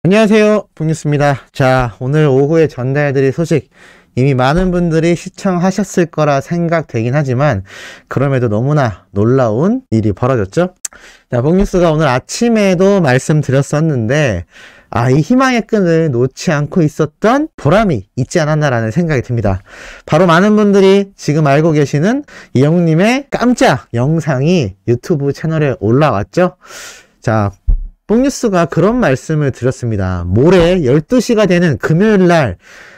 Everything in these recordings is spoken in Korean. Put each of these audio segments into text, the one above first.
안녕하세요, 봉뉴스입니다. 자, 오늘 오후에 전달해드릴 소식 이미 많은 분들이 시청하셨을 거라 생각되긴 하지만 그럼에도 너무나 놀라운 일이 벌어졌죠. 자, 봉뉴스가 오늘 아침에도 말씀드렸었는데 이 희망의 끈을 놓지 않고 있었던 보람이 있지 않았나라는 생각이 듭니다. 바로 많은 분들이 지금 알고 계시는 이영님의 깜짝 영상이 유튜브 채널에 올라왔죠. 자, 봉뉴스가 그런 말씀을 드렸습니다. 모레 12시가 되는 금요일날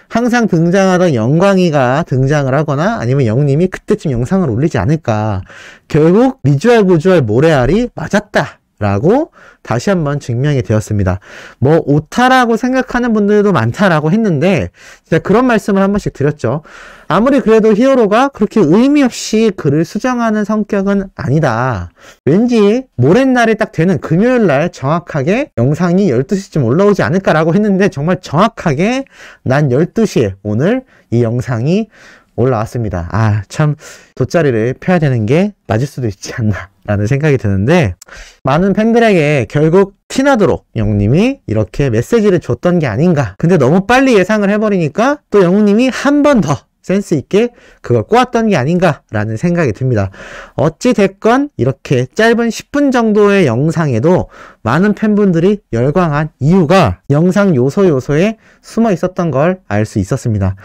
항상 등장하던 영광이가 등장을 하거나 아니면 영님이 그때쯤 영상을 올리지 않을까. 결국 미주알 고주알 모래알이 맞았다 라고 다시 한번 증명이 되었습니다. 뭐 오타라고 생각하는 분들도 많다라고 했는데 제가 그런 말씀을 한 번씩 드렸죠. 아무리 그래도 히어로가 그렇게 의미 없이 글을 수정하는 성격은 아니다. 왠지 모레날이 딱 되는 금요일날 정확하게 영상이 12시쯤 올라오지 않을까라고 했는데 정말 정확하게 난 12시에 오늘 이 영상이 올라왔습니다. 참 돗자리를 펴야 되는 게 맞을 수도 있지 않나 라는 생각이 드는데 많은 팬들에게 결국 티나도록 영님이 이렇게 메시지를 줬던 게 아닌가. 근데 너무 빨리 예상을 해버리니까 또 영님이 한 번 더 센스 있게 그걸 꼬았던 게 아닌가 라는 생각이 듭니다. 어찌 됐건 이렇게 짧은 10분 정도의 영상에도 많은 팬분들이 열광한 이유가 영상 요소에 숨어 있었던 걸 알 수 있었습니다.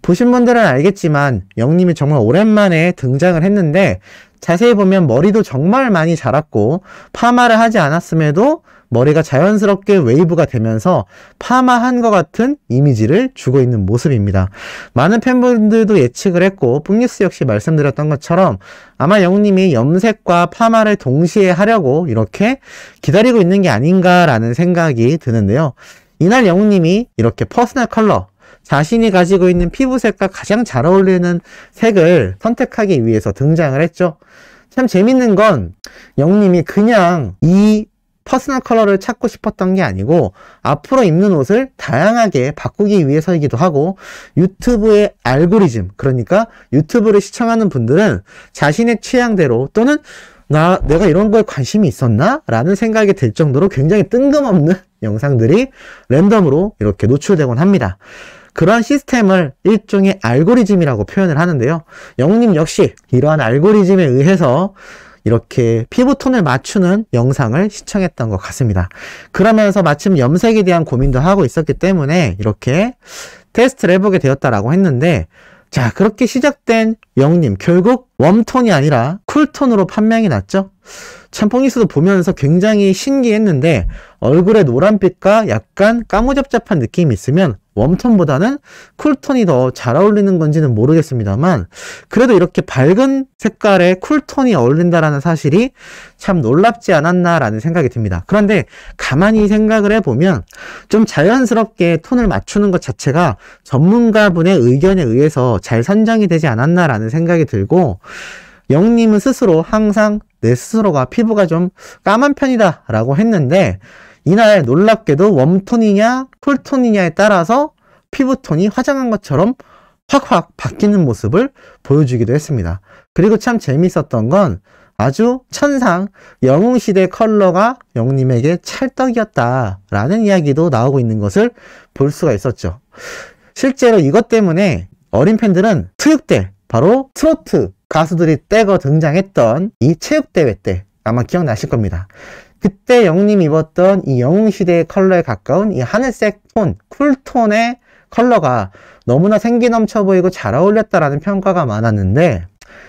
보신 분들은 알겠지만 영님이 정말 오랜만에 등장을 했는데 자세히 보면 머리도 정말 많이 자랐고 파마를 하지 않았음에도 머리가 자연스럽게 웨이브가 되면서 파마한 것 같은 이미지를 주고 있는 모습입니다. 많은 팬분들도 예측을 했고 봉뉴스 역시 말씀드렸던 것처럼 아마 영님이 염색과 파마를 동시에 하려고 이렇게 기다리고 있는 게 아닌가라는 생각이 드는데요. 이날 영님이 이렇게 퍼스널 컬러 자신이 가지고 있는 피부색과 가장 잘 어울리는 색을 선택하기 위해서 등장을 했죠. 참 재밌는 건 영님이 그냥 이 퍼스널 컬러를 찾고 싶었던 게 아니고 앞으로 입는 옷을 다양하게 바꾸기 위해서이기도 하고 유튜브의 알고리즘, 그러니까 유튜브를 시청하는 분들은 자신의 취향대로 또는 내가 이런 거에 관심이 있었나? 라는 생각이 들 정도로 굉장히 뜬금없는 영상들이 랜덤으로 이렇게 노출되곤 합니다. 그런 시스템을 일종의 알고리즘이라고 표현을 하는데요. 영님 역시 이러한 알고리즘에 의해서 이렇게 피부톤을 맞추는 영상을 시청했던 것 같습니다. 그러면서 마침 염색에 대한 고민도 하고 있었기 때문에 이렇게 테스트를 해보게 되었다라고 했는데 자, 그렇게 시작된 영님 결국 웜톤이 아니라 쿨톤으로 판명이 났죠. 참 봉뉴스도 보면서 굉장히 신기했는데 얼굴에 노란빛과 약간 까무잡잡한 느낌이 있으면 웜톤보다는 쿨톤이 더 잘 어울리는 건지는 모르겠습니다만 그래도 이렇게 밝은 색깔의 쿨톤이 어울린다라는 사실이 참 놀랍지 않았나라는 생각이 듭니다. 그런데 가만히 생각을 해보면 좀 자연스럽게 톤을 맞추는 것 자체가 전문가분의 의견에 의해서 잘 선정이 되지 않았나라는 생각이 들고 영님은 스스로 항상 내 스스로가 피부가 좀 까만 편이다 라고 했는데 이날 놀랍게도 웜톤이냐 쿨톤이냐에 따라서 피부톤이 화장한 것처럼 확확 바뀌는 모습을 보여주기도 했습니다. 그리고 참 재밌었던 건 아주 천상 영웅시대 컬러가 영님에게 찰떡이었다라는 이야기도 나오고 있는 것을 볼 수가 있었죠. 실제로 이것 때문에 어린 팬들은 체육대, 바로 트로트 가수들이 떼거 등장했던 이 체육대회 때 아마 기억나실 겁니다. 그때 영님이 입었던 이 영웅시대의 컬러에 가까운 이 하늘색 톤, 쿨톤의 컬러가 너무나 생기 넘쳐 보이고 잘 어울렸다라는 평가가 많았는데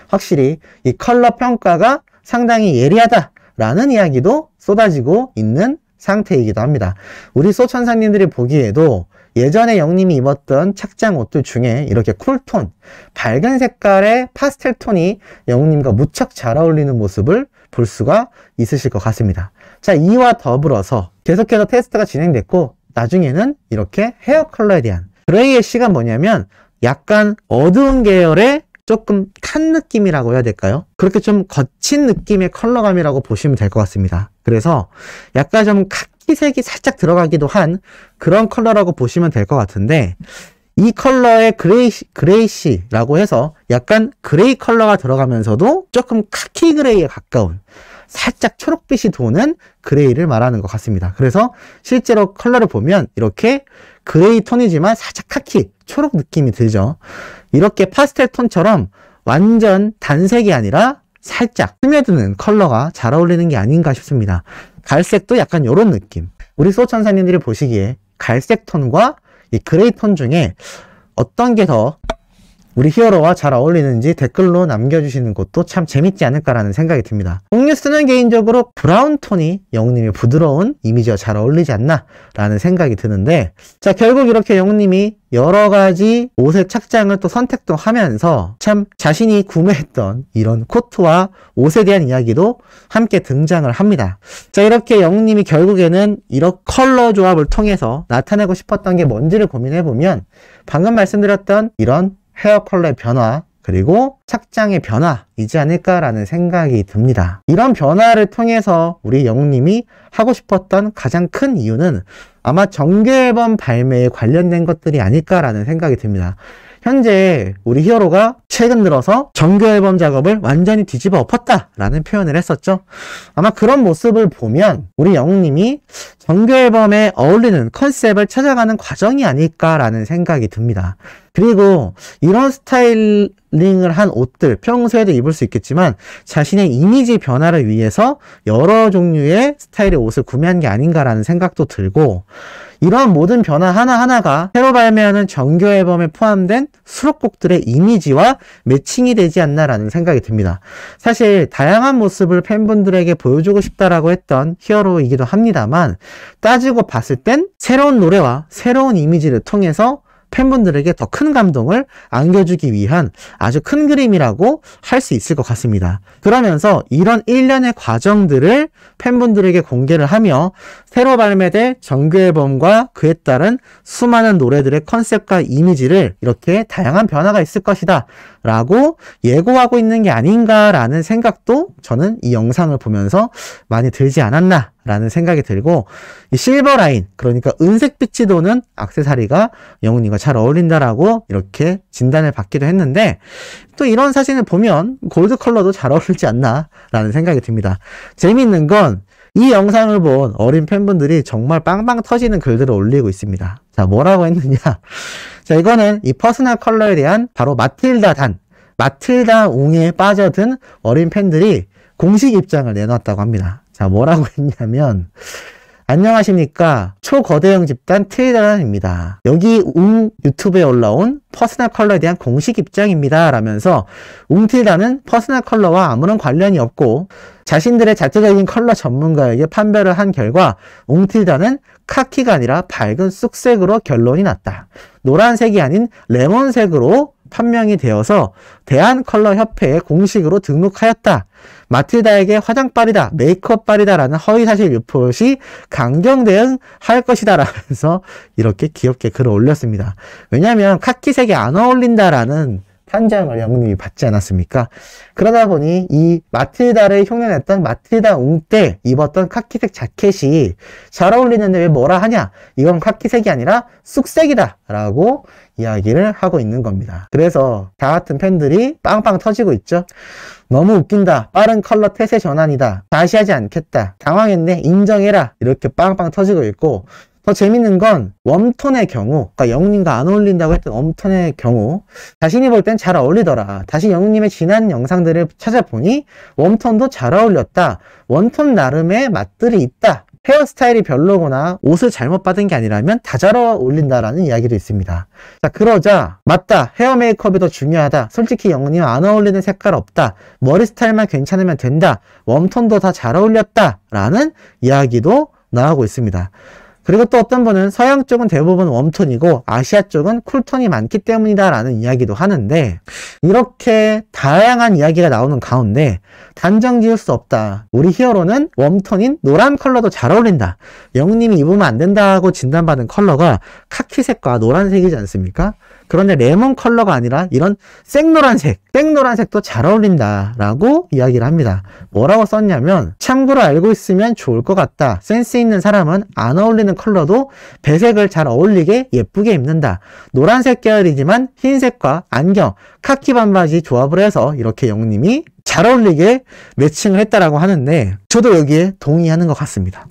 확실히 이 컬러 평가가 상당히 예리하다라는 이야기도 쏟아지고 있는 상태이기도 합니다. 우리 소천사님들이 보기에도 예전에 영님이 입었던 착장 옷들 중에 이렇게 쿨톤, 밝은 색깔의 파스텔 톤이 영님과 무척 잘 어울리는 모습을 볼 수가 있으실 것 같습니다. 자, 이와 더불어서 계속해서 테스트가 진행됐고 나중에는 이렇게 헤어 컬러에 대한 그레이의 시가 뭐냐면 약간 어두운 계열의 조금 탄 느낌이라고 해야 될까요? 그렇게 좀 거친 느낌의 컬러감이라고 보시면 될 것 같습니다. 그래서 약간 좀 카키색이 살짝 들어가기도 한 그런 컬러라고 보시면 될 것 같은데 이 컬러의 그레이시라고 해서 약간 그레이 컬러가 들어가면서도 조금 카키 그레이에 가까운 살짝 초록빛이 도는 그레이를 말하는 것 같습니다. 그래서 실제로 컬러를 보면 이렇게 그레이 톤이지만 살짝 카키, 초록 느낌이 들죠. 이렇게 파스텔 톤처럼 완전 단색이 아니라 살짝 스며드는 컬러가 잘 어울리는 게 아닌가 싶습니다. 갈색도 약간 이런 느낌. 우리 수호천사님들이 보시기에 갈색 톤과 이 그레이 톤 중에 어떤 게 더 우리 히어로와 잘 어울리는지 댓글로 남겨주시는 것도 참 재밌지 않을까라는 생각이 듭니다. 옥뉴스는 개인적으로 브라운 톤이 영웅님의 부드러운 이미지와 잘 어울리지 않나 라는 생각이 드는데, 자, 결국 이렇게 영웅님이 여러 가지 옷의 착장을 또 선택도 하면서 참 자신이 구매했던 이런 코트와 옷에 대한 이야기도 함께 등장을 합니다. 자, 이렇게 영웅님이 결국에는 이런 컬러 조합을 통해서 나타내고 싶었던 게 뭔지를 고민해보면 방금 말씀드렸던 이런 헤어 컬러의 변화, 그리고 착장의 변화이지 않을까라는 생각이 듭니다. 이런 변화를 통해서 우리 영웅님이 하고 싶었던 가장 큰 이유는 아마 정규 앨범 발매에 관련된 것들이 아닐까라는 생각이 듭니다. 현재 우리 히어로가 최근 들어서 정규 앨범 작업을 완전히 뒤집어 엎었다라는 표현을 했었죠. 아마 그런 모습을 보면 우리 영웅님이 정규 앨범에 어울리는 컨셉을 찾아가는 과정이 아닐까라는 생각이 듭니다. 그리고 이런 스타일링을 한 옷들 평소에도 입을 수 있겠지만 자신의 이미지 변화를 위해서 여러 종류의 스타일의 옷을 구매한 게 아닌가라는 생각도 들고, 이런 모든 변화 하나하나가 새로 발매하는 정규 앨범에 포함된 수록곡들의 이미지와 매칭이 되지 않나라는 생각이 듭니다. 사실 다양한 모습을 팬분들에게 보여주고 싶다라고 했던 히어로이기도 합니다만, 따지고 봤을 땐 새로운 노래와 새로운 이미지를 통해서 팬분들에게 더 큰 감동을 안겨주기 위한 아주 큰 그림이라고 할 수 있을 것 같습니다. 그러면서 이런 일련의 과정들을 팬분들에게 공개를 하며 새로 발매될 정규 앨범과 그에 따른 수많은 노래들의 컨셉과 이미지를 이렇게 다양한 변화가 있을 것이다 라고 예고하고 있는 게 아닌가라는 생각도 저는 이 영상을 보면서 많이 들지 않았나 라는 생각이 들고, 이 실버 라인, 그러니까 은색빛이 도는 액세서리가 영웅님과 잘 어울린다라고 이렇게 진단을 받기도 했는데, 또 이런 사진을 보면 골드 컬러도 잘 어울리지 않나 라는 생각이 듭니다. 재미있는 건 이 영상을 본 어린 팬분들이 정말 빵빵 터지는 글들을 올리고 있습니다. 자, 뭐라고 했느냐. 자, 이거는 이 퍼스널 컬러에 대한 바로 마틸다 웅에 빠져든 어린 팬들이 공식 입장을 내놨다고 합니다. 자, 뭐라고 했냐면, 안녕하십니까, 초거대형 집단 틸다입니다. 여기 웅 유튜브에 올라온 퍼스널 컬러에 대한 공식 입장입니다 라면서 웅틸다는 퍼스널 컬러와 아무런 관련이 없고 자신들의 자체적인 컬러 전문가에게 판별을 한 결과 웅틸다는 카키가 아니라 밝은 쑥색으로 결론이 났다. 노란색이 아닌 레몬색으로 판명이 되어서 대한컬러협회에 공식으로 등록하였다. 마틸다에게 화장빨이다, 메이크업빨이다 라는 허위사실 유포시 강경 대응할 것이다 라면서 이렇게 귀엽게 글을 올렸습니다. 왜냐하면 카키색이 안 어울린다라는 판정을 영웅님이 받지 않았습니까? 그러다 보니 이 마틸다를 흉내냈던 마틸다 웅 때 입었던 카키색 자켓이 잘 어울리는데 왜 뭐라 하냐? 이건 카키색이 아니라 쑥색이다 라고 이야기를 하고 있는 겁니다. 그래서 다 같은 팬들이 빵빵 터지고 있죠. 너무 웃긴다. 빠른 컬러 태세 전환이다. 다시 하지 않겠다. 당황했네. 인정해라. 이렇게 빵빵 터지고 있고, 더 재밌는 건 웜톤의 경우, 그러니까 영웅님과 안 어울린다고 했던 웜톤의 경우 자신이 볼 땐 잘 어울리더라. 다시 영웅님의 지난 영상들을 찾아보니 웜톤도 잘 어울렸다. 웜톤 나름의 맛들이 있다. 헤어스타일이 별로거나 옷을 잘못 받은 게 아니라면 다 잘 어울린다라는 이야기도 있습니다. 자, 그러자 맞다. 헤어 메이크업이 더 중요하다. 솔직히 영웅님 안 어울리는 색깔 없다. 머리 스타일만 괜찮으면 된다. 웜톤도 다 잘 어울렸다. 라는 이야기도 나오고 있습니다. 그리고 또 어떤 분은 서양 쪽은 대부분 웜톤이고 아시아 쪽은 쿨톤이 많기 때문이다 라는 이야기도 하는데, 이렇게 다양한 이야기가 나오는 가운데 단정 지을 수 없다. 우리 히어로는 웜톤인 노란 컬러도 잘 어울린다. 영웅님이 입으면 안 된다고 진단받은 컬러가 카키색과 노란색이지 않습니까? 그런데 레몬 컬러가 아니라 이런 생노란색도 잘 어울린다라고 이야기를 합니다. 뭐라고 썼냐면, 참고로 알고 있으면 좋을 것 같다. 센스 있는 사람은 안 어울리는 컬러도 배색을 잘 어울리게 예쁘게 입는다. 노란색 계열이지만 흰색과 안경, 카키 반바지 조합을 해서 이렇게 영님이 잘 어울리게 매칭을 했다라고 하는데, 저도 여기에 동의하는 것 같습니다.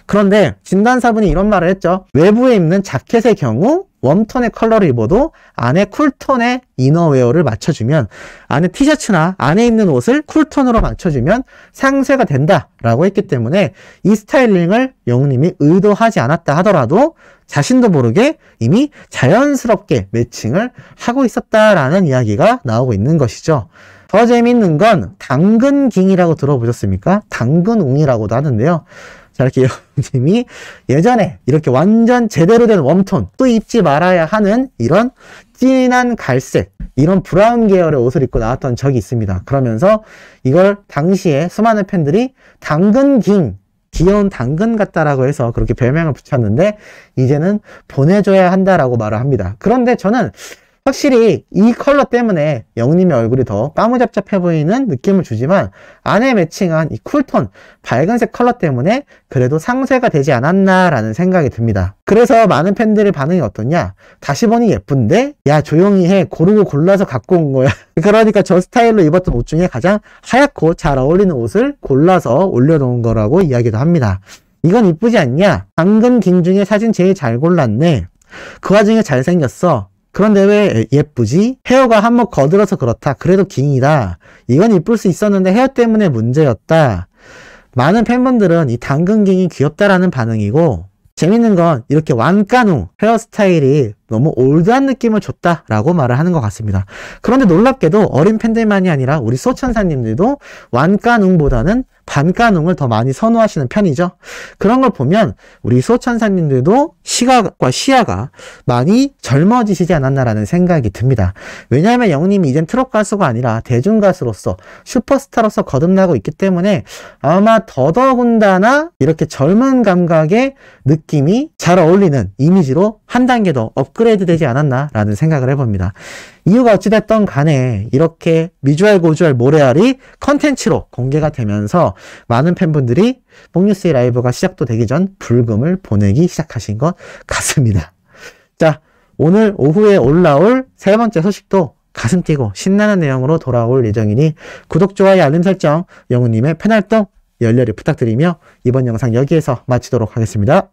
그런데 진단사분이 이런 말을 했죠. 외부에 입는 자켓의 경우 웜톤의 컬러를 입어도 안에 쿨톤의 이너웨어를 맞춰주면, 안에 티셔츠나 안에 입는 옷을 쿨톤으로 맞춰주면 상쇄가 된다라고 했기 때문에 이 스타일링을 영님이 의도하지 않았다 하더라도 자신도 모르게 이미 자연스럽게 매칭을 하고 있었다라는 이야기가 나오고 있는 것이죠. 더 재밌는 건 당근깅이라고 들어보셨습니까? 당근웅이라고도 하는데요. 자, 이렇게 영님이 예전에 이렇게 완전 제대로 된 웜톤, 또 입지 말아야 하는 이런 진한 갈색, 이런 브라운 계열의 옷을 입고 나왔던 적이 있습니다. 그러면서 이걸 당시에 수많은 팬들이 당근깅, 귀여운 당근 같다라고 해서 그렇게 별명을 붙였는데, 이제는 보내줘야 한다라고 말을 합니다. 그런데 저는 확실히 이 컬러 때문에 영님의 얼굴이 더 빠무잡잡해 보이는 느낌을 주지만, 안에 매칭한 이 쿨톤, 밝은색 컬러 때문에 그래도 상쇄가 되지 않았나라는 생각이 듭니다. 그래서 많은 팬들의 반응이 어떠냐? 다시 보니 예쁜데? 야, 조용히 해. 고르고 골라서 갖고 온 거야. 그러니까 저 스타일로 입었던 옷 중에 가장 하얗고 잘 어울리는 옷을 골라서 올려놓은 거라고 이야기도 합니다. 이건 이쁘지 않냐? 당근깅 중에 사진 제일 잘 골랐네. 그 와중에 잘생겼어. 그런데 왜 예쁘지? 헤어가 한몫 거들어서 그렇다. 그래도 깅이다. 이건 이쁠 수 있었는데 헤어 때문에 문제였다. 많은 팬분들은 이 당근깅이 귀엽다라는 반응이고, 재밌는 건 이렇게 완까누 헤어스타일이 너무 올드한 느낌을 줬다라고 말을 하는 것 같습니다. 그런데 놀랍게도 어린 팬들만이 아니라 우리 소천사님들도 완까누보다는 반까누를 더 많이 선호하시는 편이죠. 그런 걸 보면 우리 소천사님들도 시각과 시야가 많이 젊어지시지 않았나라는 생각이 듭니다. 왜냐하면 영님이 이젠 트롯 가수가 아니라 대중 가수로서 슈퍼스타로서 거듭나고 있기 때문에 아마 더더군다나 이렇게 젊은 감각의 느낌이 잘 어울리는 이미지로 한 단계 더 업그레이드 되지 않았나라는 생각을 해봅니다. 이유가 어찌됐던 간에 이렇게 미주알 고주알 모래알이 컨텐츠로 공개가 되면서 많은 팬분들이 뽕뉴스의 라이브가 시작도 되기 전 불금을 보내기 시작하신 것 같습니다. 자, 오늘 오후에 올라올 세 번째 소식도 가슴 뛰고 신나는 내용으로 돌아올 예정이니 구독, 좋아요, 알림 설정, 영우님의 팬활동 열렬히 부탁드리며 이번 영상 여기에서 마치도록 하겠습니다.